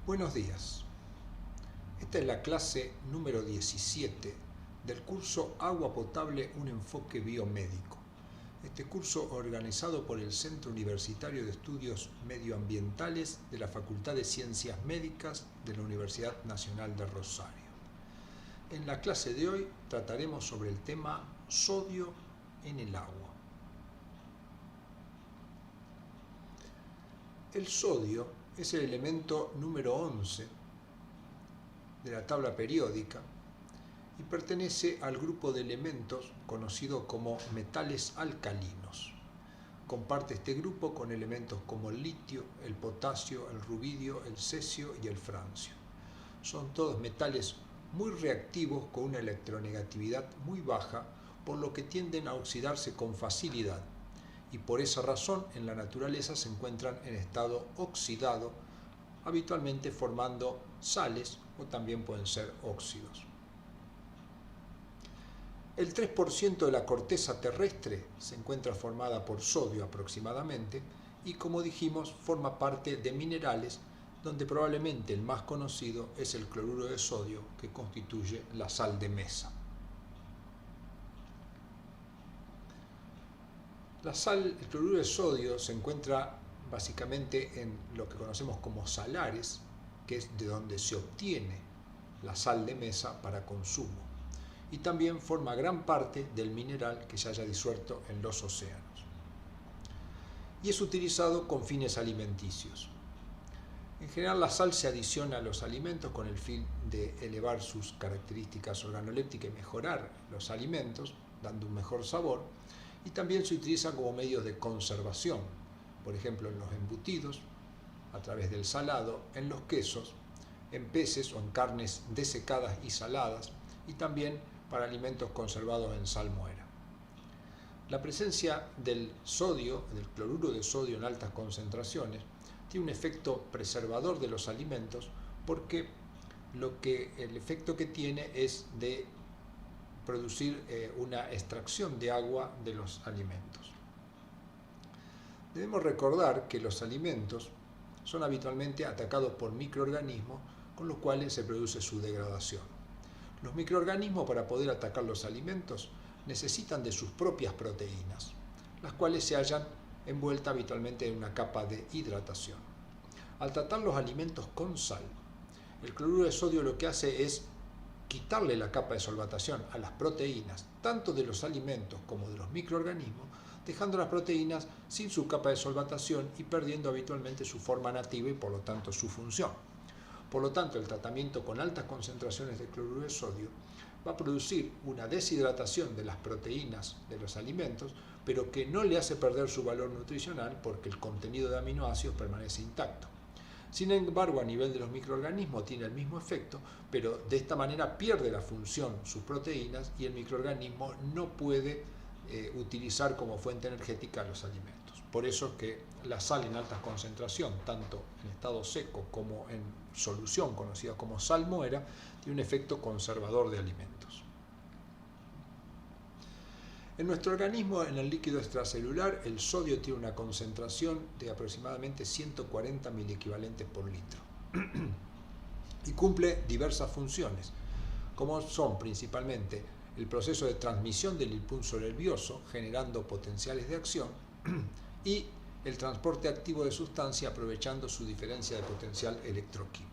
Buenos días. Esta es la clase número 17 del curso Agua Potable, un enfoque biomédico. Este curso organizado por el Centro Universitario de Estudios Medioambientales de la Facultad de Ciencias Médicas de la Universidad Nacional de Rosario. En la clase de hoy trataremos sobre el tema sodio en el agua. El sodio es el elemento número 11 de la tabla periódica y pertenece al grupo de elementos conocido como metales alcalinos. Comparte este grupo con elementos como el litio, el potasio, el rubidio, el cesio y el francio. Son todos metales muy reactivos con una electronegatividad muy baja, por lo que tienden a oxidarse con facilidad, y por esa razón en la naturaleza se encuentran en estado oxidado, habitualmente formando sales o también pueden ser óxidos. El 3% de la corteza terrestre se encuentra formada por sodio aproximadamente y, como dijimos, forma parte de minerales donde probablemente el más conocido es el cloruro de sodio, que constituye la sal de mesa. El cloruro de sodio se encuentra básicamente en lo que conocemos como salares, que es de donde se obtiene la sal de mesa para consumo, y también forma gran parte del mineral que se haya disuelto en los océanos. Y es utilizado con fines alimenticios. En general, la sal se adiciona a los alimentos con el fin de elevar sus características organolépticas y mejorar los alimentos, dando un mejor sabor, y también se utiliza como medios de conservación, por ejemplo en los embutidos, a través del salado, en los quesos, en peces o en carnes desecadas y saladas, y también para alimentos conservados en salmuera. La presencia del sodio, del cloruro de sodio en altas concentraciones, tiene un efecto preservador de los alimentos porque el efecto que tiene es de producir una extracción de agua de los alimentos. Debemos recordar que los alimentos son habitualmente atacados por microorganismos, con los cuales se produce su degradación. Los microorganismos, para poder atacar los alimentos, necesitan de sus propias proteínas, las cuales se hallan envueltas habitualmente en una capa de hidratación. Al tratar los alimentos con sal, el cloruro de sodio lo que hace es quitarle la capa de solvatación a las proteínas, tanto de los alimentos como de los microorganismos, dejando las proteínas sin su capa de solvatación y perdiendo habitualmente su forma nativa y por lo tanto su función. Por lo tanto, el tratamiento con altas concentraciones de cloruro de sodio va a producir una deshidratación de las proteínas de los alimentos, pero que no le hace perder su valor nutricional porque el contenido de aminoácidos permanece intacto. Sin embargo, a nivel de los microorganismos tiene el mismo efecto, pero de esta manera pierde la función sus proteínas y el microorganismo no puede utilizar como fuente energética los alimentos. Por eso es que la sal en alta concentración, tanto en estado seco como en solución conocida como salmuera, tiene un efecto conservador de alimentos. En nuestro organismo, en el líquido extracelular, el sodio tiene una concentración de aproximadamente 140 miliequivalentes por litro y cumple diversas funciones, como son principalmente el proceso de transmisión del impulso nervioso, generando potenciales de acción, y el transporte activo de sustancia aprovechando su diferencia de potencial electroquímico.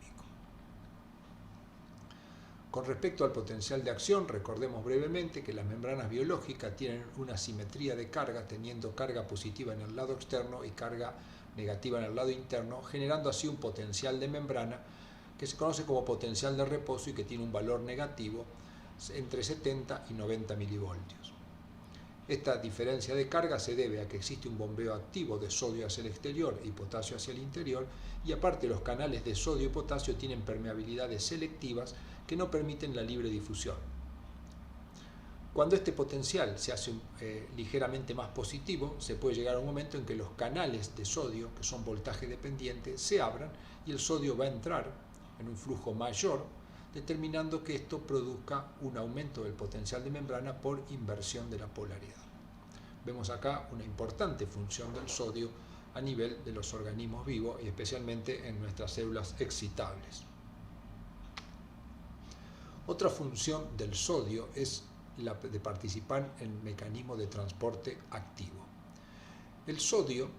Con respecto al potencial de acción, recordemos brevemente que las membranas biológicas tienen una simetría de carga, teniendo carga positiva en el lado externo y carga negativa en el lado interno, generando así un potencial de membrana que se conoce como potencial de reposo y que tiene un valor negativo entre 70 y 90 milivoltios. Esta diferencia de carga se debe a que existe un bombeo activo de sodio hacia el exterior y potasio hacia el interior, y aparte los canales de sodio y potasio tienen permeabilidades selectivas que no permiten la libre difusión. Cuando este potencial se hace ligeramente más positivo, se puede llegar a un momento en que los canales de sodio, que son voltaje dependiente, se abran y el sodio va a entrar en un flujo mayor, determinando que esto produzca un aumento del potencial de membrana por inversión de la polaridad. Vemos acá una importante función del sodio a nivel de los organismos vivos y especialmente en nuestras células excitables. Otra función del sodio es la de participar en el mecanismo de transporte activo. El sodio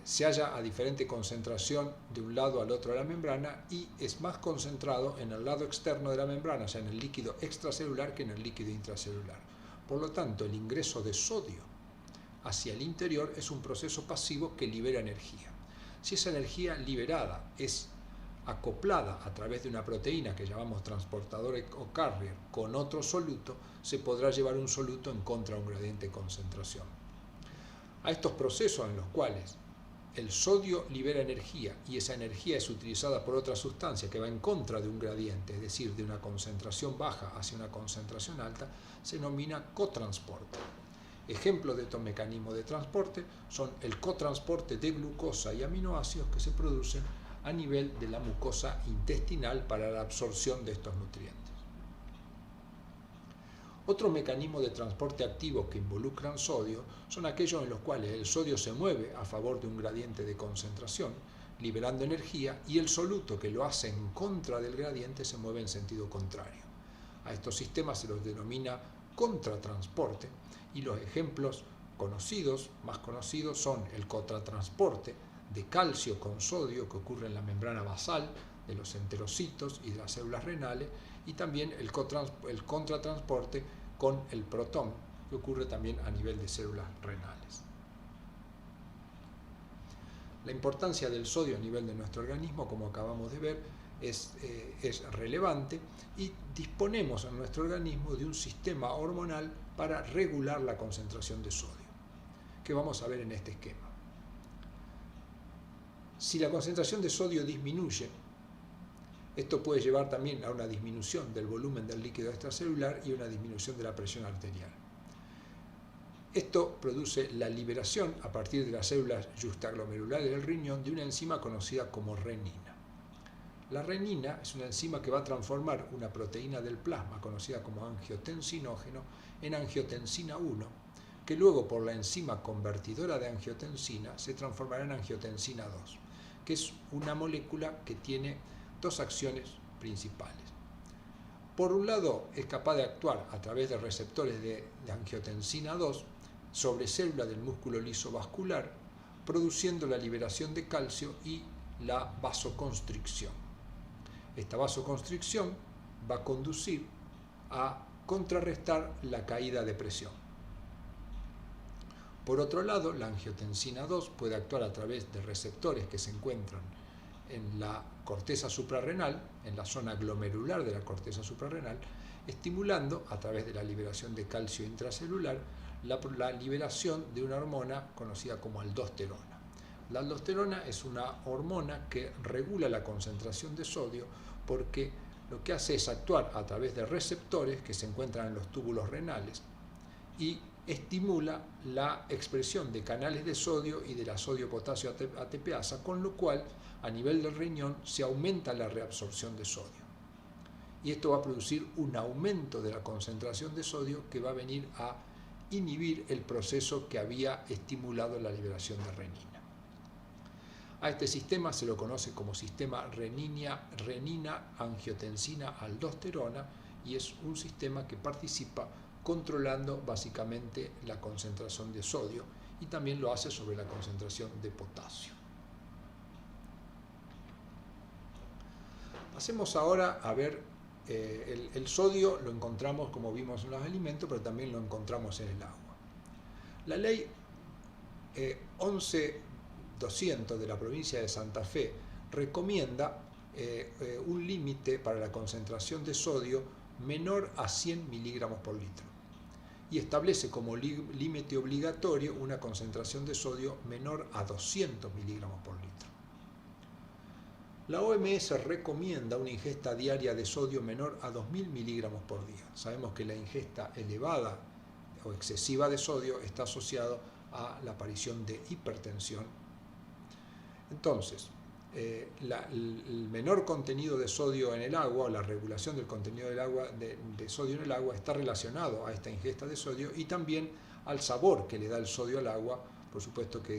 se halla a diferente concentración de un lado al otro de la membrana y es más concentrado en el lado externo de la membrana, o sea, en el líquido extracelular, que en el líquido intracelular. Por lo tanto, el ingreso de sodio hacia el interior es un proceso pasivo que libera energía. Si esa energía liberada es acoplada a través de una proteína que llamamos transportador o carrier con otro soluto, se podrá llevar un soluto en contra de un gradiente de concentración. A estos procesos en los cuales el sodio libera energía y esa energía es utilizada por otra sustancia que va en contra de un gradiente, es decir, de una concentración baja hacia una concentración alta, se denomina cotransporte. Ejemplos de estos mecanismos de transporte son el cotransporte de glucosa y aminoácidos que se producen a nivel de la mucosa intestinal para la absorción de estos nutrientes. Otros mecanismos de transporte activo que involucran sodio son aquellos en los cuales el sodio se mueve a favor de un gradiente de concentración, liberando energía, y el soluto que lo hace en contra del gradiente se mueve en sentido contrario. A estos sistemas se los denomina contratransporte, y los ejemplos más conocidos son el contratransporte de calcio con sodio que ocurre en la membrana basal de los enterocitos y de las células renales, y también el contratransporte con el protón que ocurre también a nivel de células renales. La importancia del sodio a nivel de nuestro organismo, como acabamos de ver, es relevante, y disponemos en nuestro organismo de un sistema hormonal para regular la concentración de sodio, que vamos a ver en este esquema. Si la concentración de sodio disminuye, esto puede llevar también a una disminución del volumen del líquido extracelular y una disminución de la presión arterial. Esto produce la liberación a partir de las células yuxtaglomerulares del riñón de una enzima conocida como renina. La renina es una enzima que va a transformar una proteína del plasma conocida como angiotensinógeno en angiotensina 1, que luego por la enzima convertidora de angiotensina se transformará en angiotensina 2, que es una molécula que tiene dos acciones principales. Por un lado, es capaz de actuar a través de receptores de angiotensina 2 sobre células del músculo liso vascular, produciendo la liberación de calcio y la vasoconstricción. Esta vasoconstricción va a conducir a contrarrestar la caída de presión. Por otro lado, la angiotensina 2 puede actuar a través de receptores que se encuentran en la corteza suprarrenal, en la zona glomerular de la corteza suprarrenal, estimulando a través de la liberación de calcio intracelular la liberación de una hormona conocida como aldosterona. La aldosterona es una hormona que regula la concentración de sodio porque lo que hace es actuar a través de receptores que se encuentran en los túbulos renales y estimula la expresión de canales de sodio y de la sodio-potasio ATPasa, con lo cual a nivel del riñón se aumenta la reabsorción de sodio. Y esto va a producir un aumento de la concentración de sodio que va a venir a inhibir el proceso que había estimulado la liberación de renina. A este sistema se lo conoce como sistema renina-angiotensina-aldosterona, y es un sistema que participa controlando básicamente la concentración de sodio, y también lo hace sobre la concentración de potasio. Pasemos ahora a ver el sodio. Lo encontramos, como vimos, en los alimentos, pero también lo encontramos en el agua. La ley 11.200 de la provincia de Santa Fe recomienda un límite para la concentración de sodio menor a 100 miligramos por litro, y establece como límite obligatorio una concentración de sodio menor a 200 miligramos por litro. La OMS recomienda una ingesta diaria de sodio menor a 2.000 miligramos por día. Sabemos que la ingesta elevada o excesiva de sodio está asociado a la aparición de hipertensión. Entonces, el menor contenido de sodio en el agua, o la regulación del contenido de sodio en el agua, está relacionado a esta ingesta de sodio y también al sabor que le da el sodio al agua por supuesto que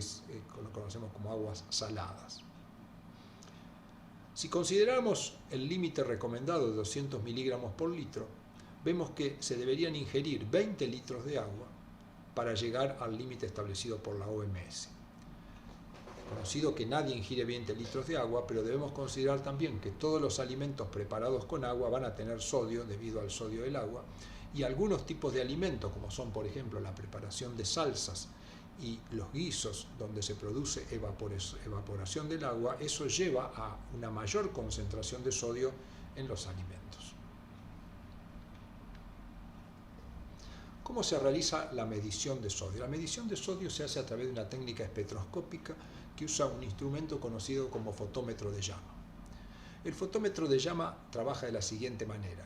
lo conocemos como aguas saladas. Si consideramos el límite recomendado de 200 miligramos por litro, vemos que se deberían ingerir 20 litros de agua para llegar al límite establecido por la OMS. Es conocido que nadie ingiere 20 litros de agua, pero debemos considerar también que todos los alimentos preparados con agua van a tener sodio debido al sodio del agua, y algunos tipos de alimentos, como son por ejemplo la preparación de salsas y los guisos donde se produce evaporación del agua, eso lleva a una mayor concentración de sodio en los alimentos. ¿Cómo se realiza la medición de sodio? La medición de sodio se hace a través de una técnica espectroscópica que usa un instrumento conocido como fotómetro de llama. El fotómetro de llama trabaja de la siguiente manera.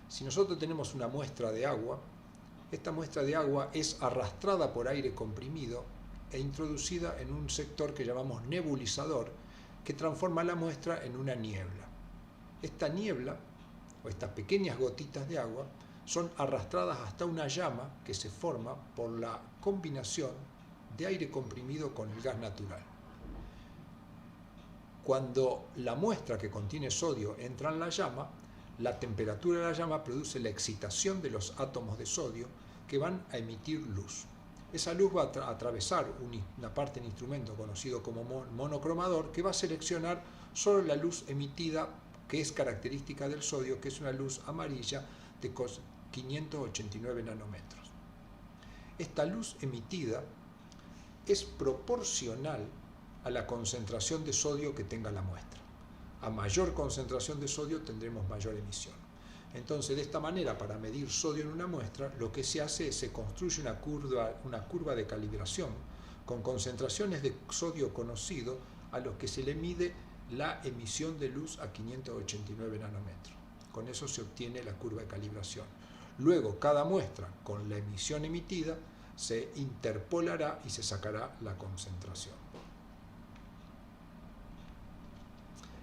Si nosotros tenemos una muestra de agua, esta muestra de agua es arrastrada por aire comprimido e introducida en un sector que llamamos nebulizador, que transforma la muestra en una niebla. Esta niebla, o estas pequeñas gotitas de agua, son arrastradas hasta una llama que se forma por la combinación de aire comprimido con el gas natural. Cuando la muestra que contiene sodio entra en la llama, la temperatura de la llama produce la excitación de los átomos de sodio que van a emitir luz. Esa luz va a atravesar una parte del instrumento conocido como monocromador, que va a seleccionar solo la luz emitida que es característica del sodio, que es una luz amarilla de 589 nanómetros. Esta luz emitida es proporcional a la concentración de sodio que tenga la muestra. A mayor concentración de sodio tendremos mayor emisión. Entonces, de esta manera, para medir sodio en una muestra, lo que se hace es se construye una curva de calibración con concentraciones de sodio conocido a los que se le mide la emisión de luz a 589 nanómetros. Con eso se obtiene la curva de calibración. Luego, cada muestra con la emisión emitida se interpolará y se sacará la concentración.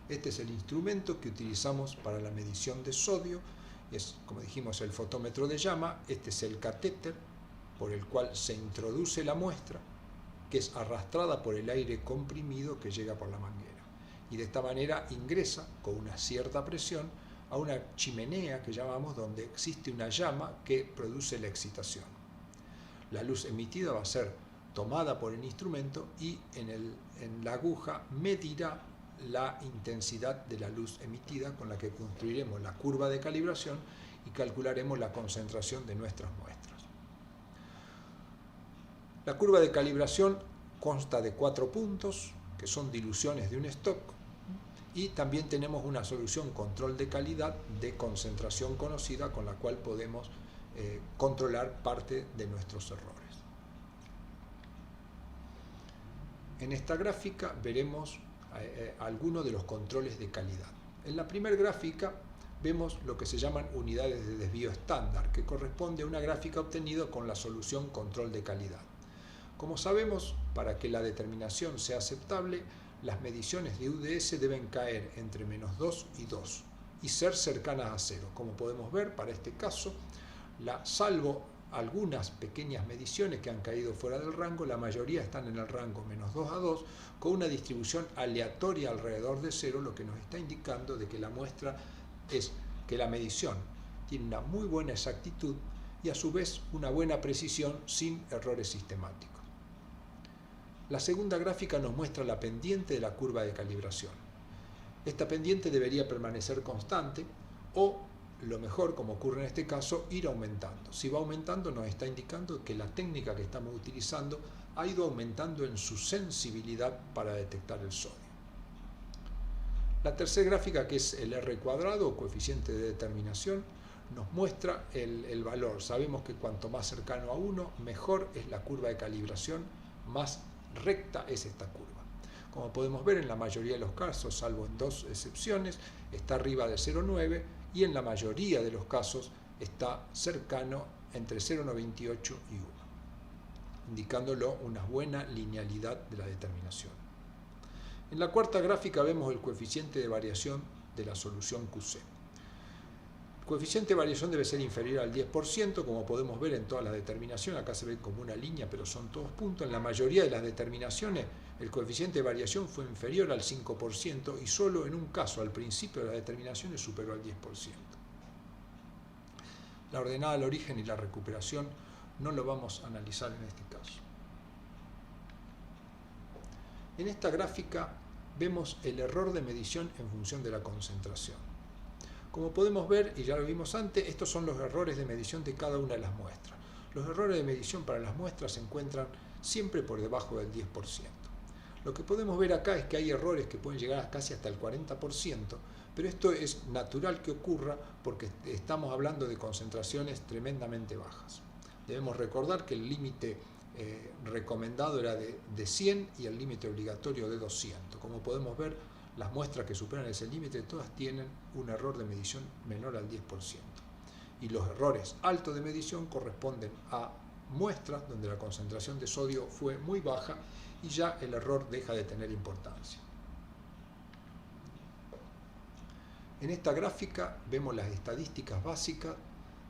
Este es el instrumento que utilizamos para la medición de sodio. Es, como dijimos, el fotómetro de llama. Este es el catéter por el cual se introduce la muestra, que es arrastrada por el aire comprimido que llega por la manguera. Y de esta manera ingresa con una cierta presión a una chimenea que llamamos, donde existe una llama que produce la excitación. La luz emitida va a ser tomada por el instrumento y en la aguja medirá la intensidad de la luz emitida, con la que construiremos la curva de calibración y calcularemos la concentración de nuestras muestras. La curva de calibración consta de 4 puntos, que son diluciones de un stock, y también tenemos una solución control de calidad de concentración conocida, con la cual podemos controlar parte de nuestros errores. En esta gráfica veremos algunos de los controles de calidad. En la primera gráfica vemos lo que se llaman unidades de desvío estándar, que corresponde a una gráfica obtenida con la solución control de calidad. Como sabemos, para que la determinación sea aceptable, las mediciones de UDS deben caer entre -2 y 2 y ser cercanas a 0. Como podemos ver, para este caso, salvo algunas pequeñas mediciones que han caído fuera del rango, la mayoría están en el rango -2 a 2, con una distribución aleatoria alrededor de 0, lo que nos está indicando de que la muestra es que la medición tiene una muy buena exactitud y a su vez una buena precisión sin errores sistemáticos. La segunda gráfica nos muestra la pendiente de la curva de calibración. Esta pendiente debería permanecer constante o, lo mejor, como ocurre en este caso, ir aumentando. Si va aumentando, nos está indicando que la técnica que estamos utilizando ha ido aumentando en su sensibilidad para detectar el sodio. La tercera gráfica, que es el R cuadrado o coeficiente de determinación, nos muestra el valor. Sabemos que cuanto más cercano a 1, mejor es la curva de calibración, más recta es esta curva. Como podemos ver, en la mayoría de los casos, salvo en 2 excepciones, está arriba de 0,9 y en la mayoría de los casos está cercano entre 0,98 y 1, indicándolo una buena linealidad de la determinación. En la cuarta gráfica vemos el coeficiente de variación de la solución QC. coeficiente de variación debe ser inferior al 10%, como podemos ver en todas las determinaciones. Acá se ve como una línea, pero son todos puntos. En la mayoría de las determinaciones, el coeficiente de variación fue inferior al 5% y solo en un caso, al principio de las determinaciones, superó al 10%. La ordenada al origen y la recuperación no lo vamos a analizar en este caso. En esta gráfica vemos el error de medición en función de la concentración. Como podemos ver, y ya lo vimos antes, estos son los errores de medición de cada una de las muestras. Los errores de medición para las muestras se encuentran siempre por debajo del 10%. Lo que podemos ver acá es que hay errores que pueden llegar a casi hasta el 40%, pero esto es natural que ocurra porque estamos hablando de concentraciones tremendamente bajas. Debemos recordar que el límite recomendado era de 100 y el límite obligatorio de 200. Como podemos ver, las muestras que superan ese límite todas tienen un error de medición menor al 10%. Y los errores altos de medición corresponden a muestras donde la concentración de sodio fue muy baja y ya el error deja de tener importancia. En esta gráfica vemos las estadísticas básicas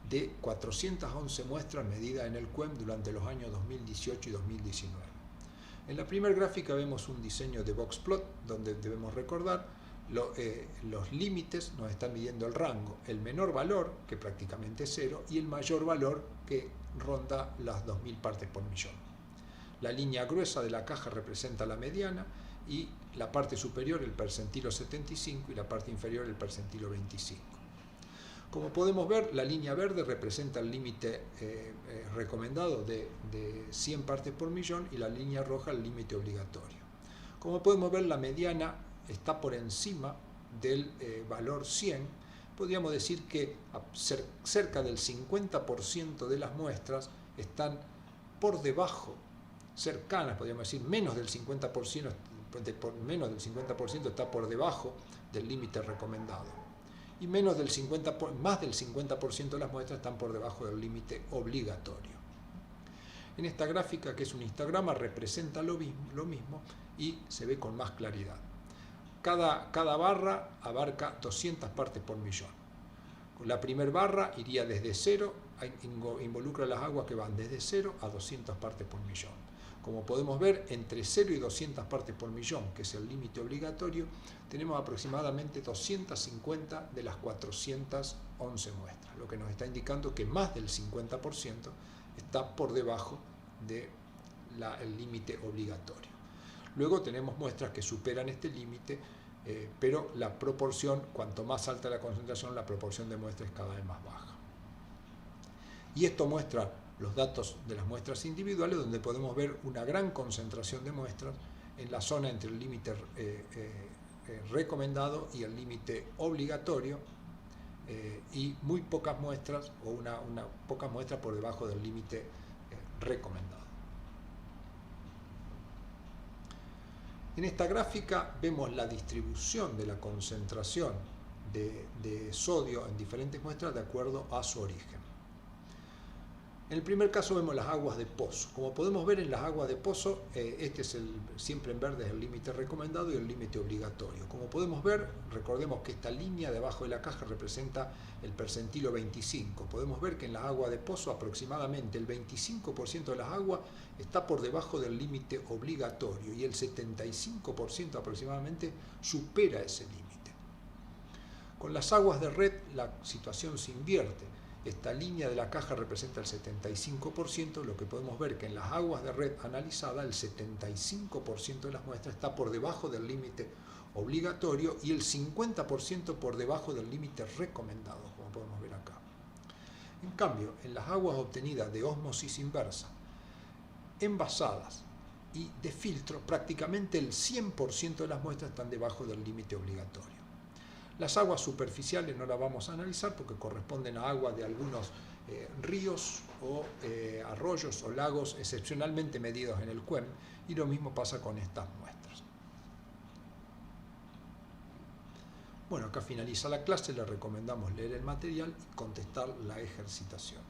de 411 muestras medidas en el CUEM durante los años 2018 y 2019. En la primera gráfica vemos un diseño de box plot donde debemos recordar los límites nos están midiendo el rango, el menor valor, que prácticamente es 0, y el mayor valor, que ronda las 2000 partes por millón. La línea gruesa de la caja representa la mediana y la parte superior el percentilo 75 y la parte inferior el percentilo 25. Como podemos ver, la línea verde representa el límite recomendado de 100 partes por millón y la línea roja el límite obligatorio. Como podemos ver, la mediana está por encima del valor 100. Podríamos decir que cerca del 50% de las muestras están por debajo, cercanas, podríamos decir, menos del 50%, está por debajo del límite recomendado. Y más del 50% de las muestras están por debajo del límite obligatorio. En esta gráfica, que es un histograma, representa lo mismo y se ve con más claridad. Cada barra abarca 200 partes por millón. La primera barra iría desde 0, involucra las aguas que van desde 0 a 200 partes por millón. Como podemos ver, entre 0 y 200 partes por millón, que es el límite obligatorio, tenemos aproximadamente 250 de las 411 muestras, lo que nos está indicando que más del 50% está por debajo del límite obligatorio. Luego tenemos muestras que superan este límite, pero la proporción, cuanto más alta la concentración, la proporción de muestras es cada vez más baja. Y esto muestra los datos de las muestras individuales, donde podemos ver una gran concentración de muestras en la zona entre el límite recomendado y el límite obligatorio, y muy pocas muestras o pocas muestras por debajo del límite recomendado. En esta gráfica vemos la distribución de la concentración de sodio en diferentes muestras de acuerdo a su origen. En el primer caso vemos las aguas de pozo. Como podemos ver en las aguas de pozo, este es siempre en verde es el límite recomendado y el límite obligatorio. Como podemos ver, recordemos que esta línea de abajo de la caja representa el percentilo 25. Podemos ver que en las aguas de pozo aproximadamente el 25% de las aguas está por debajo del límite obligatorio y el 75% aproximadamente supera ese límite. Con las aguas de red la situación se invierte. Esta línea de la caja representa el 75%, lo que podemos ver que en las aguas de red analizada el 75% de las muestras está por debajo del límite obligatorio y el 50% por debajo del límite recomendado, como podemos ver acá. En cambio, en las aguas obtenidas de ósmosis inversa, envasadas y de filtro, prácticamente el 100% de las muestras están debajo del límite obligatorio. Las aguas superficiales no las vamos a analizar porque corresponden a aguas de algunos ríos o arroyos o lagos excepcionalmente medidos en el CUEM, y lo mismo pasa con estas muestras. Bueno, acá finaliza la clase, les recomendamos leer el material y contestar la ejercitación.